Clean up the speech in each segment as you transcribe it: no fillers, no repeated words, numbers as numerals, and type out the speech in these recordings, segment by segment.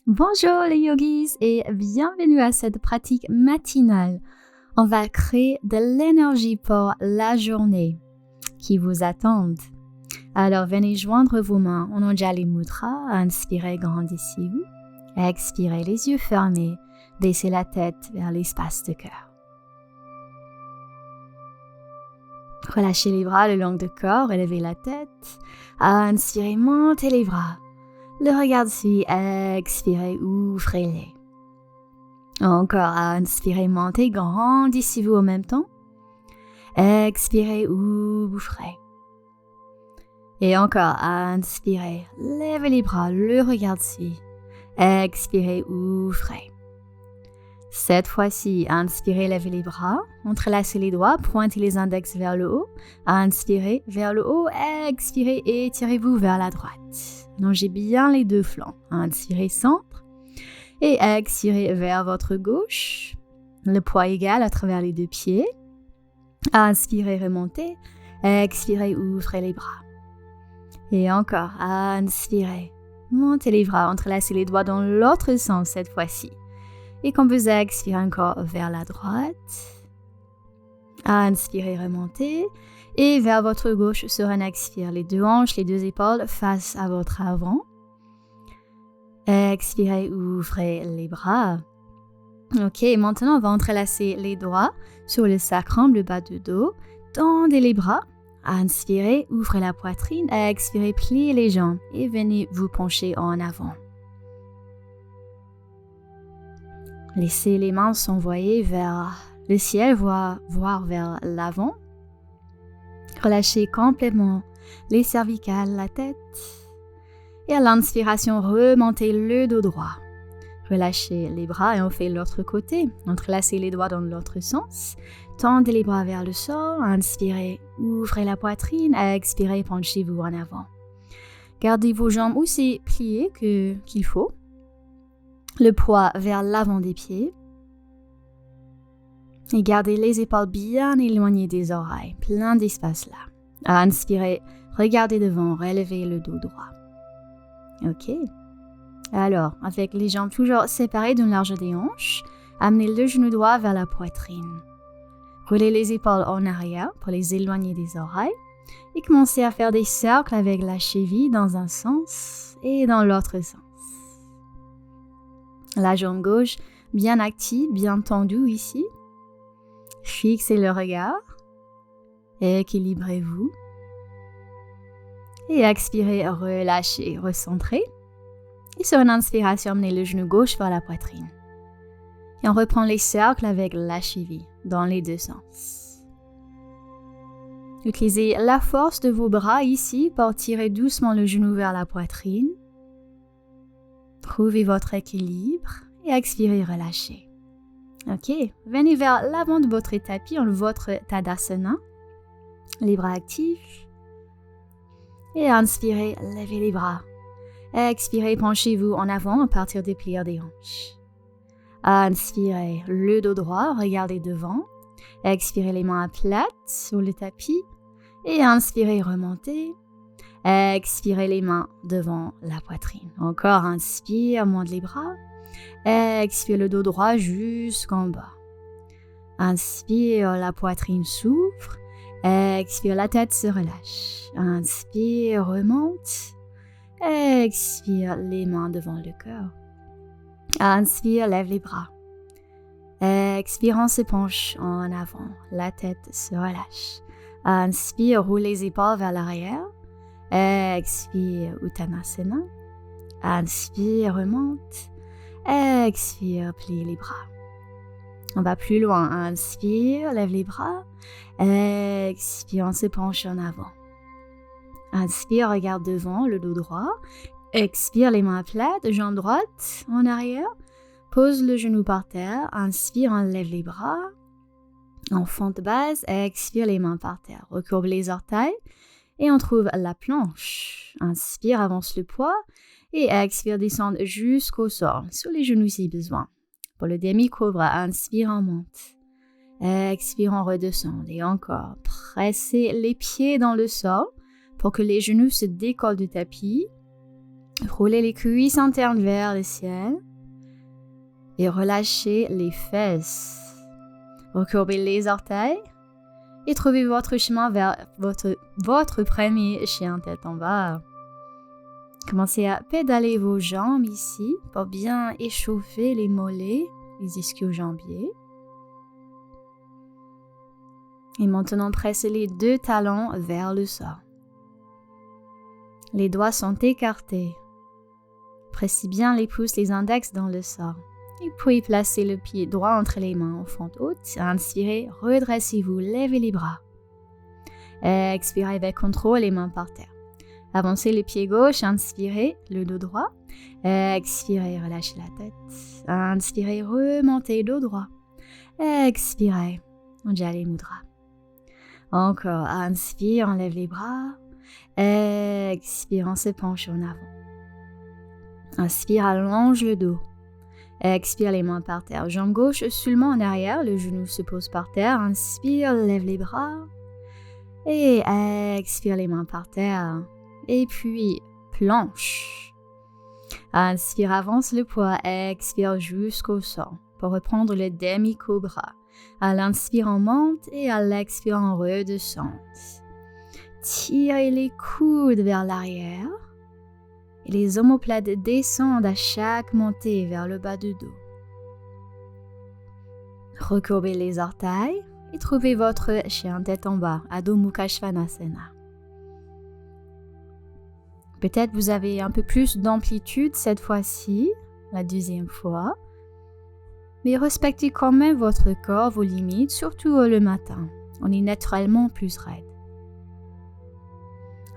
Bonjour les yogis et bienvenue à cette pratique matinale. On va créer de l'énergie pour la journée qui vous attend. Alors venez joindre vos mains en Anjali Mudra, inspirez grandissez-vous, expirez les yeux fermés, baissez la tête vers l'espace de cœur. Relâchez les bras le long du corps, élevez la tête, inspirez, montez les bras. Le regard suit, expirez, ouvrez-les. Encore, inspirez, montez, grandissez-vous en même temps. Expirez, ouvrez. Et encore, inspirez, levez les bras, le regard suit. Expirez, ouvrez. Cette fois-ci, inspirez, levez les bras, entrelacez les doigts, pointez les index vers le haut. Inspirez vers le haut, expirez, étirez-vous vers la droite. Longez bien les deux flancs. Inspirez centre et expirez vers votre gauche. Le poids égal à travers les deux pieds. Inspirez, remontez. Expirez, ouvrez les bras. Et encore, inspirez. Montez les bras, entrelacez les doigts dans l'autre sens cette fois-ci. Et quand vous expirez encore vers la droite. Inspirez, remontez. Et vers votre gauche sur un expire, les deux hanches, les deux épaules face à votre avant. Expirez, ouvrez les bras. Ok, maintenant on va entrelacer les doigts sur le sacrum, le bas du dos. Tendez les bras. Inspirez, ouvrez la poitrine. Expirez, pliez les jambes et venez vous pencher en avant. Laissez les mains s'envoyer vers le ciel, voire vers l'avant. Relâchez complètement les cervicales, la tête. Et à l'inspiration, remontez le dos droit. Relâchez les bras et on fait l'autre côté. Entrelacez les doigts dans l'autre sens. Tendez les bras vers le sol. Inspirez, ouvrez la poitrine. Expirez, penchez-vous en avant. Gardez vos jambes aussi pliées qu'il faut. Le poids vers l'avant des pieds. Et gardez les épaules bien éloignées des oreilles, plein d'espace là. Inspirez, regardez devant, relevez le dos droit. Ok. Alors, avec les jambes toujours séparées d'une large des hanches, amenez le genou droit vers la poitrine. Roulez les épaules en arrière pour les éloigner des oreilles et commencez à faire des cercles avec la cheville dans un sens et dans l'autre sens. La jambe gauche bien active, bien tendue ici. Fixez le regard, équilibrez-vous et expirez, relâchez, recentrez. Et sur une inspiration, amenez le genou gauche vers la poitrine. Et on reprend les cercles avec la cheville dans les deux sens. Utilisez la force de vos bras ici pour tirer doucement le genou vers la poitrine. Trouvez votre équilibre et expirez, relâchez. Ok, venez vers l'avant de votre tapis, votre Tadasana. Les bras actifs. Et inspirez, levez les bras. Expirez, penchez-vous en avant à partir des pliures des hanches. Inspirez, le dos droit, regardez devant. Expirez, les mains plates sur le tapis. Et inspirez, remontez. Expirez, les mains devant la poitrine. Encore, inspire, monte les bras. Expire le dos droit jusqu'en bas. Inspire, la poitrine s'ouvre. Expire, la tête se relâche. Inspire, remonte. Expire, les mains devant le cœur. Inspire, lève les bras. Expire, on se penche en avant. La tête se relâche. Inspire, roule les épaules vers l'arrière. Expire, Uttanasana. Inspire, remonte. Expire, plie les bras. On va plus loin. Inspire, lève les bras. Expire, on se penche en avant. Inspire, regarde devant, le dos droit. Expire, les mains plates, jambe droite en arrière. Pose le genou par terre. Inspire, enlève les bras. En fente basse, expire, les mains par terre. Recourbe les orteils et on trouve la planche. Inspire, avance le poids. Et expire, descendre jusqu'au sol, sur les genoux si besoin. Pour le demi-cobra, inspire, on monte. Expire, on redescend. Et encore, pressez les pieds dans le sol pour que les genoux se décollent du tapis. Roulez les cuisses internes vers le ciel et relâchez les fesses. Recourbez les orteils et trouvez votre chemin vers votre premier chien tête en bas. Commencez à pédaler vos jambes ici pour bien échauffer les mollets, les ischio-jambiers. Et maintenant, pressez les 2 talons vers le sol. Les doigts sont écartés. Pressez bien les pouces, les index dans le sol. Et puis, placez le pied droit entre les mains en fente haute. Inspirez, redressez-vous, levez les bras. Expirez avec contrôle, les mains par terre. Avancez le pied gauche, inspirez, le dos droit. Expirez, relâchez la tête. Inspirez, remontez, dos droit. Expirez, Anjali Mudra. Encore, inspire, on lève les bras. Expire, on se penche en avant. Inspire, allonge le dos. Expire, les mains par terre. Jambe gauche seulement en arrière, le genou se pose par terre. Inspire, lève les bras. Et expire, les mains par terre. Et puis, planche. Inspire, avance le poids. Expire jusqu'au sol pour reprendre le demi-cobra. À l'inspire, on monte et à l'expire, on redescend. Tirez les coudes vers l'arrière et les omoplates descendent à chaque montée vers le bas du dos. Recourbez les orteils et trouvez votre chien tête en bas, Adho Mukha Svanasana. Peut-être vous avez un peu plus d'amplitude cette fois-ci, la deuxième fois. Mais respectez quand même votre corps, vos limites, surtout le matin. On est naturellement plus raide.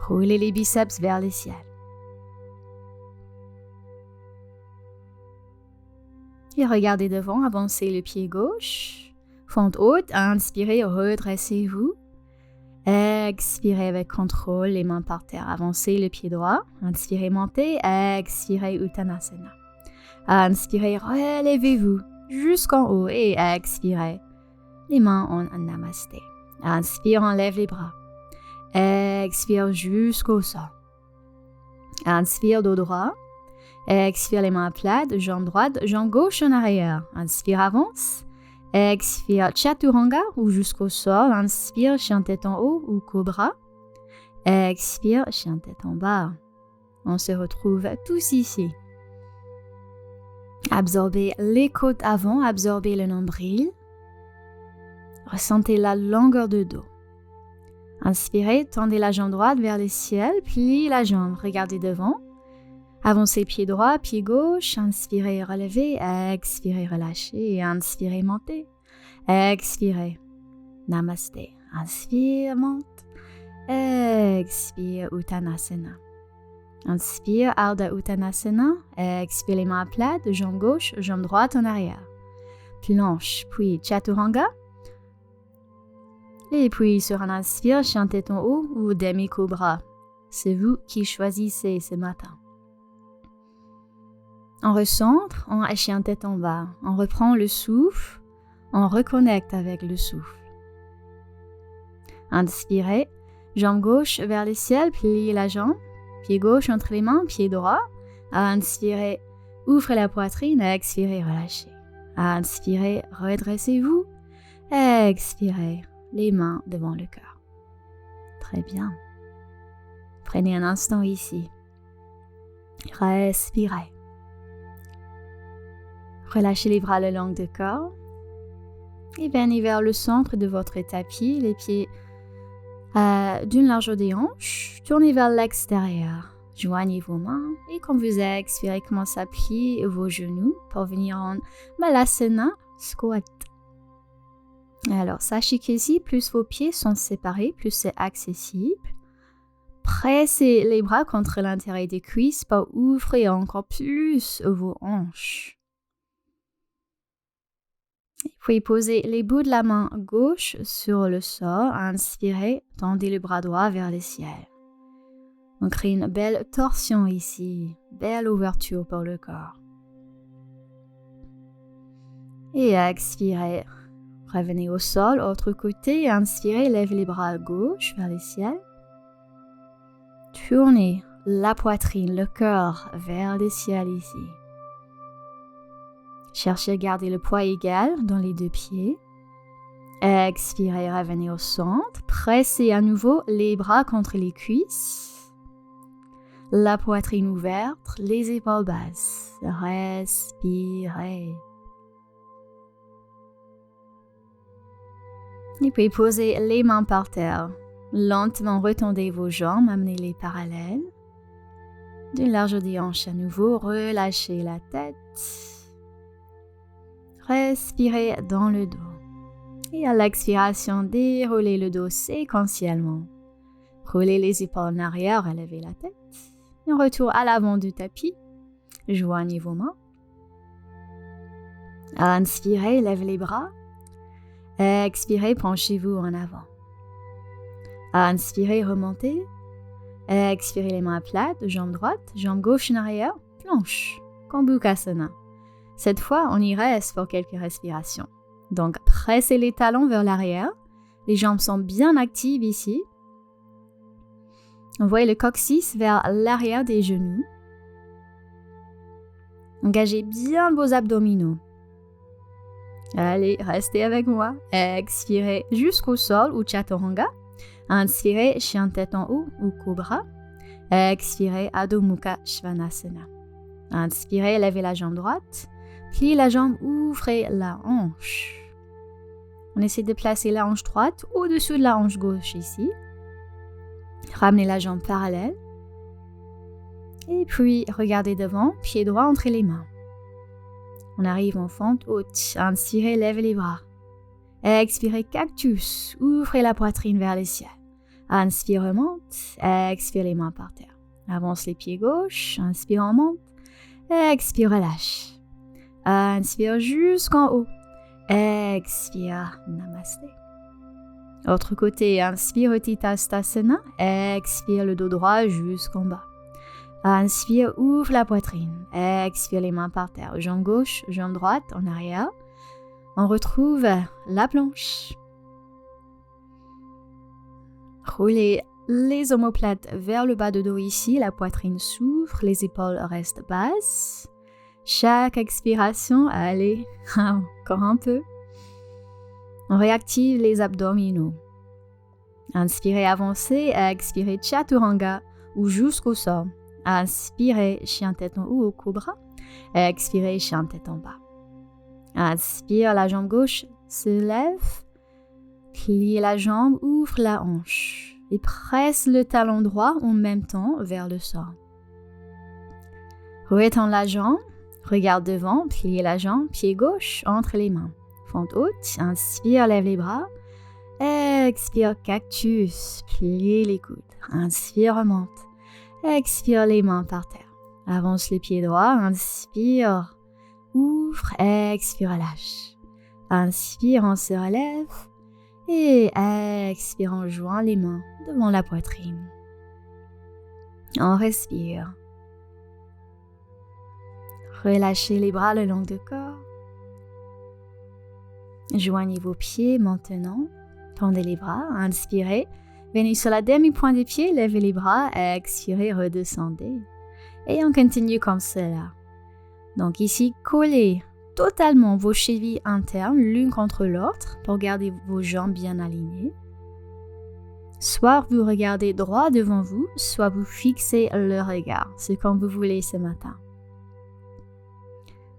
Roulez les biceps vers le ciel. Et regardez devant, avancez le pied gauche. Fente haute, inspirez, redressez-vous. Expirez avec contrôle, les mains par terre. Avancez le pied droit. Inspirez, montez. Expirez, Uttanasana. Inspirez, relevez-vous jusqu'en haut et expirez. Les mains en Namasté. Inspire, enlève les bras. Expire jusqu'au sol. Inspire, dos droit. Expire, les mains plates, jambe droite, jambe gauche en arrière. Inspire, avance. Expire, Chaturanga ou jusqu'au sol. Inspire, chien tête en haut ou cobra. Expire, chien tête en bas. On se retrouve tous ici. Absorbez les côtes avant, absorbez le nombril. Ressentez la longueur de dos. Inspirez, tendez la jambe droite vers le ciel, pliez la jambe, regardez devant. Avancez pied droit, pied gauche, inspirez, relevez, expirez, relâchez, inspirez, montez, expirez, Namasté, inspire, monte, expire, Uttanasana. Inspire, Ardha Uttanasana, expire les mains plates, jambe gauche, jambe droite en arrière. Planche, puis Chaturanga. Et puis sur un inspire, chien tête en haut ou demi-cobra. C'est vous qui choisissez ce matin. On recentre, on chien tête en bas. On reprend le souffle, on reconnecte avec le souffle. Inspirez, jambe gauche vers le ciel, pliez la jambe. Pied gauche entre les mains, pied droit. Inspirez, ouvrez la poitrine, expirez, relâchez. Inspirez, redressez-vous. Expirez, les mains devant le cœur. Très bien. Prenez un instant ici. Respirez. Relâchez les bras le long du corps. Et venez vers le centre de votre tapis, les pieds d'une largeur des hanches. Tournez vers l'extérieur. Joignez vos mains et quand vous expirez, commencez à plier vos genoux pour venir en Malasana Squat. Alors, sachez qu'ici, plus vos pieds sont séparés, plus c'est accessible. Pressez les bras contre l'intérieur des cuisses pour ouvrir encore plus vos hanches. Puis posez les bouts de la main gauche sur le sol. Inspirez, tendez le bras droit vers le ciel. On crée une belle torsion ici, belle ouverture pour le corps. Et expirez, revenez au sol, autre côté. Inspirez, lèvez les bras à gauche vers le ciel. Tournez la poitrine, le cœur vers le ciel ici. Cherchez à garder le poids égal dans les deux pieds. Expirez, revenez au centre. Pressez à nouveau les bras contre les cuisses. La poitrine ouverte, les épaules basses. Respirez. Et puis posez les mains par terre. Lentement retendez vos jambes, amenez-les parallèles. Du large des hanches à nouveau, relâchez la tête. Respirez dans le dos. Et à l'expiration, déroulez le dos séquentiellement. Roulez les épaules en arrière, relevez la tête. Et retour à l'avant du tapis. Joignez vos mains. Inspirez, lève les bras. Expirez, penchez-vous en avant. Inspirez, remontez. Expirez les mains plates, jambe droite, jambe gauche en arrière, planche, Kambukasana. Cette fois, on y reste pour quelques respirations. Donc, pressez les talons vers l'arrière. Les jambes sont bien actives ici. Envoyez le coccyx vers l'arrière des genoux. Engagez bien vos abdominaux. Allez, restez avec moi. Expirez jusqu'au sol ou chaturanga. Inspirez, chien tête en haut ou cobra. Expirez, Adho Mukha Svanasana. Inspirez, levez la jambe droite. Pliez la jambe, ouvrez la hanche. On essaie de placer la hanche droite au-dessus de la hanche gauche ici. Ramenez la jambe parallèle. Et puis, regardez devant, pied droit entre les mains. On arrive en fente haute. Inspirez, levez les bras. Expirez, cactus. Ouvrez la poitrine vers le ciel. Inspire, remonte. Expire les mains par terre. Avance les pieds gauche. Inspire, on monte. Expire, relâche. Inspire jusqu'en haut. Expire, namasté. Autre côté, inspire, Utthita-stasana. Expire le dos droit jusqu'en bas. Inspire, ouvre la poitrine. Expire les mains par terre. Jambe gauche, jambe droite en arrière. On retrouve la planche. Roulez les omoplates vers le bas de dos ici. La poitrine s'ouvre, les épaules restent basses. Chaque expiration, allez, encore un peu. On réactive les abdominaux. Inspirez, avancez. Expirez, chaturanga ou jusqu'au sol. Inspirez, chien tête en haut ou cobra. Expirez, chien tête en bas. Inspire, la jambe gauche se lève. Pliez la jambe, ouvre la hanche. Et presse le talon droit en même temps vers le sol. Retends la jambe. Regarde devant, pliez la jambe, pied gauche entre les mains. Fente haute, inspire, lève les bras. Expire, cactus, pliez les coudes. Inspire, remonte. Expire les mains par terre. Avance les pieds droits, inspire, ouvre, expire, relâche. Inspire, on se relève. Et expire, on joint les mains devant la poitrine. On respire. Relâchez les bras le long du corps. Joignez vos pieds maintenant. Tendez les bras. Inspirez. Venez sur la demi-pointe des pieds. Levez les bras. Expirez. Redescendez. Et on continue comme cela. Donc ici, collez totalement vos chevilles internes l'une contre l'autre pour garder vos jambes bien alignées. Soit vous regardez droit devant vous, soit vous fixez le regard. C'est comme vous voulez ce matin.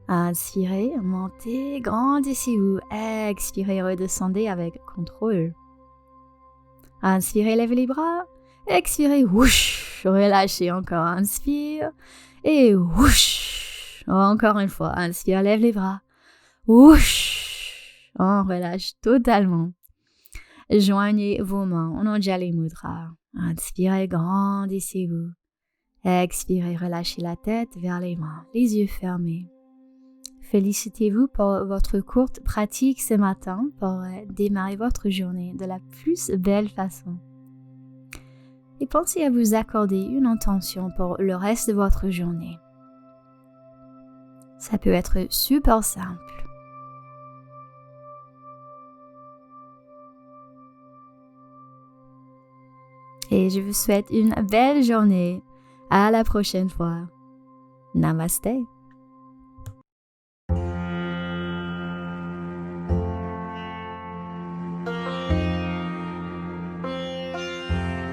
Inspirez, montez, grandissez-vous. Expirez, redescendez avec contrôle. Inspirez, levez les bras. Expirez, whoosh, relâchez encore. Inspire et whoosh. Encore une fois, inspire, lève les bras. Whoosh. On relâche totalement. Joignez vos mains en Anjali Mudra. Inspirez, grandissez-vous. Expirez, relâchez la tête vers les mains, les yeux fermés. Félicitez-vous pour votre courte pratique ce matin pour démarrer votre journée de la plus belle façon. Et pensez à vous accorder une intention pour le reste de votre journée. Ça peut être super simple. Et je vous souhaite une belle journée À la prochaine fois. Namaste.